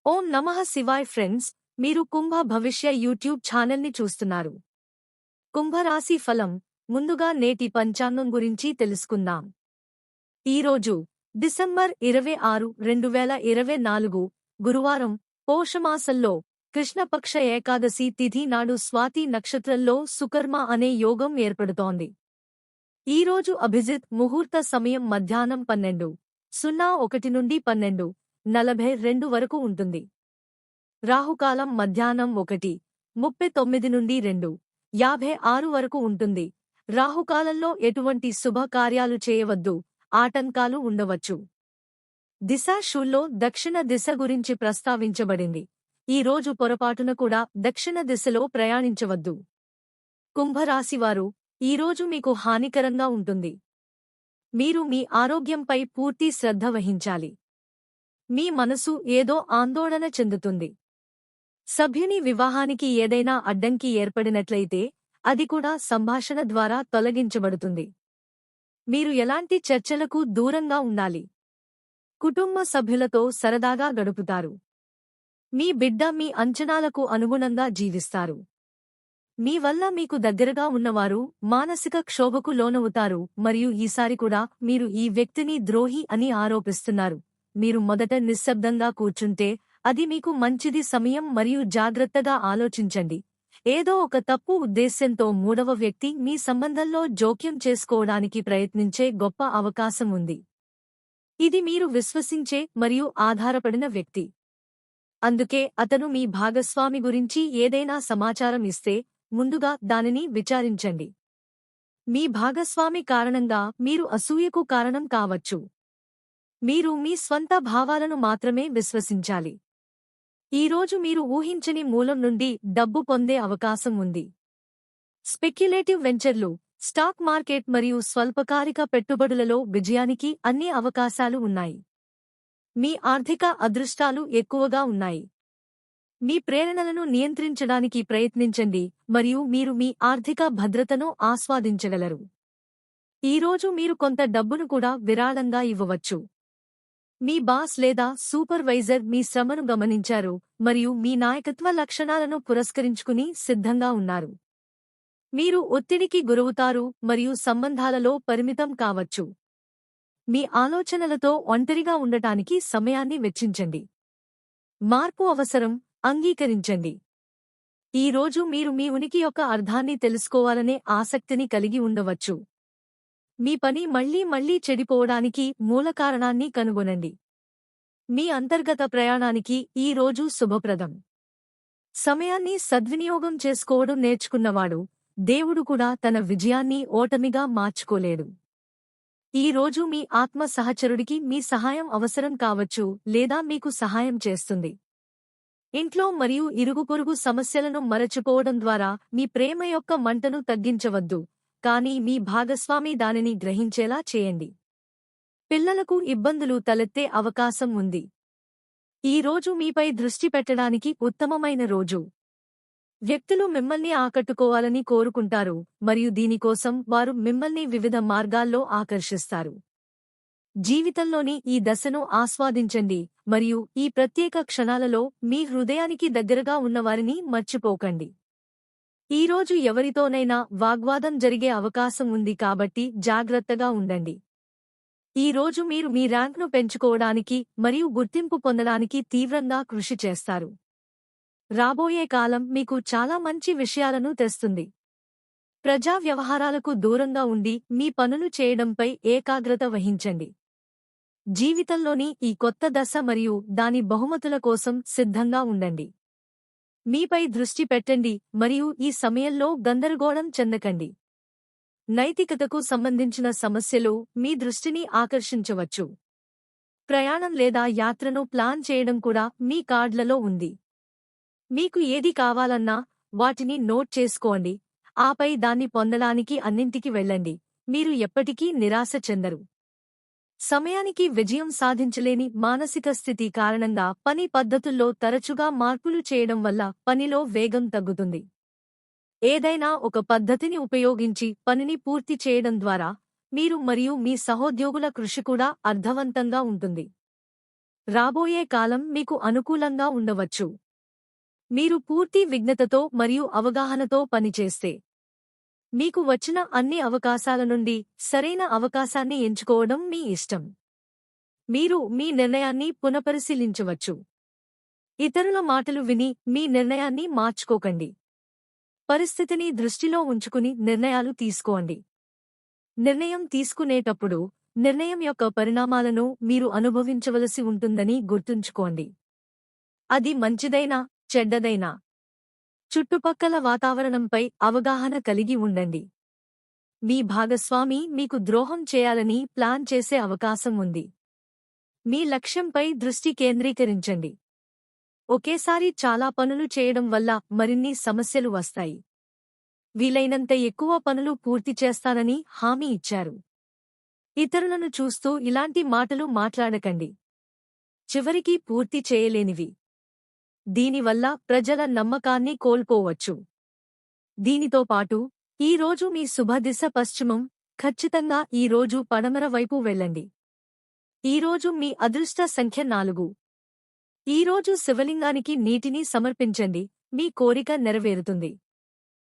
ఓం నమః శివాయ్ ఫ్రెండ్స్, మీరు కుంభ భవిష్య యూట్యూబ్ ఛానల్ని చూస్తున్నారు. కుంభరాశి ఫలం. ముందుగా నేటి పంచాంగం గురించి తెలుసుకుందాం. ఈరోజు డిసెంబర్ 26, 2024 గురువారం, పోషమాసంలో కృష్ణపక్ష ఏకాదశి తిథి నాడు స్వాతి నక్షత్రంలో సుకర్మ అనే యోగం ఏర్పడుతోంది. ఈరోజు అభిజిత్ ముహూర్త సమయం మధ్యాహ్నం 12:01 నుండి 12:42 వరకు ఉంటుంది. రాహుకాలం మధ్యాహ్నం 1:39 నుండి 2:56 వరకు ఉంటుంది. రాహుకాలంలో ఎటువంటి శుభ కార్యాలు చేయవద్దు, ఆటంకాలు ఉండవచ్చు. దిశ షూల్లో దక్షిణ దిశ గురించి ప్రస్తావించబడింది. ఈ రోజు పొరపాటున కూడా దక్షిణ దిశలో ప్రయాణించవద్దు. కుంభరాశివారు, ఈరోజు మీకు హానికరంగా ఉంటుంది. మీరు మీ ఆరోగ్యంపై పూర్తి శ్రద్ధ వహించాలి. మీ మనసు ఏదో ఆందోళన చెందుతుంది. సభ్యుని వివాహానికి ఏదైనా అడ్డంకి ఏర్పడినట్లయితే అది కూడా సంభాషణ ద్వారా తొలగించబడుతుంది. మీరు ఎలాంటి చర్చలకు దూరంగా ఉండాలి. కుటుంబ సభ్యులతో సరదాగా గడుపుతారు. మీ బిడ్డ మీ అంచనాలకు అనుగుణంగా జీవిస్తారు. మీ వల్ల మీకు దగ్గరగా ఉన్నవారు మానసిక క్షోభకు లోనవుతారు మరియు ఈసారి కూడా మీరు ఈ వ్యక్తిని ద్రోహి అని ఆరోపిస్తున్నారు. మీరు మొదట నిశ్శబ్దంగా కూర్చుంటే అది మీకు మంచిది సమయం మరియు జాగ్రత్తగా ఆలోచించండి. ఏదో ఒక తప్పు ఉద్దేశ్యంతో మూడవ వ్యక్తి మీ సంబంధంలో జోక్యం చేసుకోవడానికి ప్రయత్నించే గొప్ప అవకాశం ఉంది. ఇది మీరు విశ్వసించే మరియు ఆధారపడిన వ్యక్తి. అందుకే అతను మీ భాగస్వామి గురించి ఏదైనా సమాచారం ఇస్తే ముందుగా దానిని విచారించండి. మీ భాగస్వామి కారణంగా మీరు అసూయకు కారణం కావచ్చు. మీరు మీ స్వంత భావాలను మాత్రమే విశ్వసించాలి. ఈరోజు మీరు ఊహించని మూలం నుండి డబ్బు పొందే అవకాశం ఉంది. స్పెక్యులేటివ్ వెంచర్లు, స్టాక్ మార్కెట్ మరియు స్వల్పకాలిక పెట్టుబడులలో విజయానికి అన్ని అవకాశాలు ఉన్నాయి. మీ ఆర్థిక అదృష్టాలు ఎక్కువగా ఉన్నాయి. మీ ప్రేరణలను నియంత్రించడానికి ప్రయత్నించండి మరియు మీరు మీ ఆర్థిక భద్రతను ఆస్వాదించగలరు. ఈరోజు మీరు కొంత డబ్బును కూడా విరాళంగా ఇవ్వవచ్చు. మీ బాస్ లేదా సూపర్వైజర్ మీ శ్రమను గమనించారు మరియు మీ నాయకత్వ లక్షణాలను పురస్కరించుకుని సిద్ధంగా ఉన్నారు. మీరు ఒత్తిడికి గురవుతారు మరియు సంబంధాలలో పరిమితం కావచ్చు. మీ ఆలోచనలతో ఒంటరిగా ఉండటానికి సమయాన్ని వెచ్చించండి. మార్పు అవసరం, అంగీకరించండి. ఈ రోజు మీరు మీ ఉనికి యొక్క అర్థాన్ని తెలుసుకోవాలనే ఆసక్తిని కలిగి ఉండవచ్చు. మీ పని మళ్లీ చెడిపోవడానికి మూలకారణాన్ని కనుగొనండి. మీ అంతర్గత ప్రయాణానికి ఈ రోజు శుభప్రదం. సమయాన్ని సద్వినియోగం చేసుకోవడం నేర్చుకున్నవాడు దేవుడు కూడా తన విజయాన్ని ఓటమిగా మార్చుకోలేడు. ఈ రోజు మీ ఆత్మ సహచరుడికి మీ సహాయం అవసరం కావచ్చు లేదా మీకు సహాయం చేస్తుంది. ఇంట్లో మరియు ఇరుగుపొరుగు సమస్యలను మరచిపోవడం ద్వారా మీ ప్రేమ యొక్క మంటను తగ్గించవద్దు, కానీ మీ భాగస్వామి దానిని గ్రహించేలా చేయండి. పిల్లలకు ఇబ్బందులు తలెత్తే అవకాశం ఉంది. ఈ రోజు మీపై దృష్టి పెట్టడానికి ఉత్తమమైన రోజు. వ్యక్తులు మిమ్మల్ని ఆకట్టుకోవాలని కోరుకుంటారు మరియు దీనికోసం వారు మిమ్మల్ని వివిధ మార్గాల్లో ఆకర్షిస్తారు. జీవితంలోని ఈ దశను ఆస్వాదించండి మరియు ఈ ప్రత్యేక క్షణాలలో మీ హృదయానికి దగ్గరగా ఉన్నవారిని మర్చిపోకండి. ఈరోజు ఎవరితోనైనా వాగ్వాదం జరిగే అవకాశం ఉంది కాబట్టి జాగ్రత్తగా ఉండండి. ఈ రోజు మీరు మీ ర్యాంక్ను పెంచుకోవడానికి మరియు గుర్తింపు పొందడానికి తీవ్రంగా కృషి చేస్తారు. రాబోయే కాలం మీకు చాలా మంచి విషయాలను తెస్తుంది. ప్రజా వ్యవహారాలకు దూరంగా ఉండి మీ పనులు చేయడంపై ఏకాగ్రత వహించండి. జీవితంలోని ఈ కొత్త దశ మరియు దాని బహుమతుల కోసం సిద్ధంగా ఉండండి. మీపై దృష్టి పెట్టండి మరియు ఈ సమయంలో గందరగోళం చెందకండి. నైతికతకు సంబంధించిన సమస్యలు మీ దృష్టిని ఆకర్షించవచ్చు. ప్రయాణం లేదా యాత్రను ప్లాన్ చేయడం కూడా మీ కార్డులలో ఉంది. మీకు ఏది కావాలన్నా వాటిని నోట్ చేసుకోండి, ఆపై దాన్ని పొందడానికి అన్నింటికి వెళ్ళండి. మీరు ఎప్పటికీ నిరాశ చెందరు. సమయానికి విజయం సాధించలేని మానసిక స్థితి కారణంగా పని పద్ధతుల్లో తరచుగా మార్పులు చేయడం వల్ల పనిలో వేగం తగ్గుతుంది. ఏదైనా ఒక పద్ధతిని ఉపయోగించి పనిని పూర్తి చేయడం ద్వారా మీరు మరియు మీ సహోద్యోగుల కృషి కూడా అర్థవంతంగా ఉంటుంది. రాబోయే కాలం మీకు అనుకూలంగా ఉండవచ్చు. మీరు పూర్తి విజ్ఞతతో మరియు అవగాహనతో పనిచేస్తే మీకు వచ్చిన అన్ని అవకాశాల నుండి సరైన అవకాశాన్ని ఎంచుకోవడం మీ ఇష్టం. మీరు మీ నిర్ణయాన్ని పునఃపరిశీలించవచ్చు. ఇతరుల మాటలు విని మీ నిర్ణయాన్ని మార్చుకోకండి. పరిస్థితిని దృష్టిలో ఉంచుకుని నిర్ణయాలు తీసుకోండి. నిర్ణయం తీసుకునేటప్పుడు నిర్ణయం యొక్క పరిణామాలను మీరు అనుభవించవలసి ఉంటుందని గుర్తుంచుకోండి. అది మంచిదైనా చెడ్డదైనా. చుట్టుపక్కల వాతావరణంపై అవగాహన కలిగి ఉండండి. మీ భాగస్వామి మీకు ద్రోహం చేయాలని ప్లాన్ చేసే అవకాశం ఉంది. మీ లక్ష్యంపై దృష్టి కేంద్రీకరించండి. ఒకేసారి చాలా పనులు చేయడం వల్ల మరిన్ని సమస్యలు వస్తాయి. వీలైనంత ఎక్కువ పనులు పూర్తి చేస్తానని హామీ ఇచ్చారు. ఇతరులను చూస్తూ ఇలాంటి మాటలు మాట్లాడకండి. చివరికి పూర్తి చేయలేనివి. దీనివల్ల ప్రజల నమ్మకాన్ని కోల్పోవచ్చు. దీనితో పాటు ఈ రోజు మీ శుభదిశ పశ్చిమం. ఖచ్చితంగా ఈ రోజు పడమర వైపు వెళ్ళండి. ఈరోజు మీ అదృష్ట సంఖ్య 4. ఈరోజు శివలింగానికి నీటిని సమర్పించండి. మీ కోరిక నెరవేరుతుంది.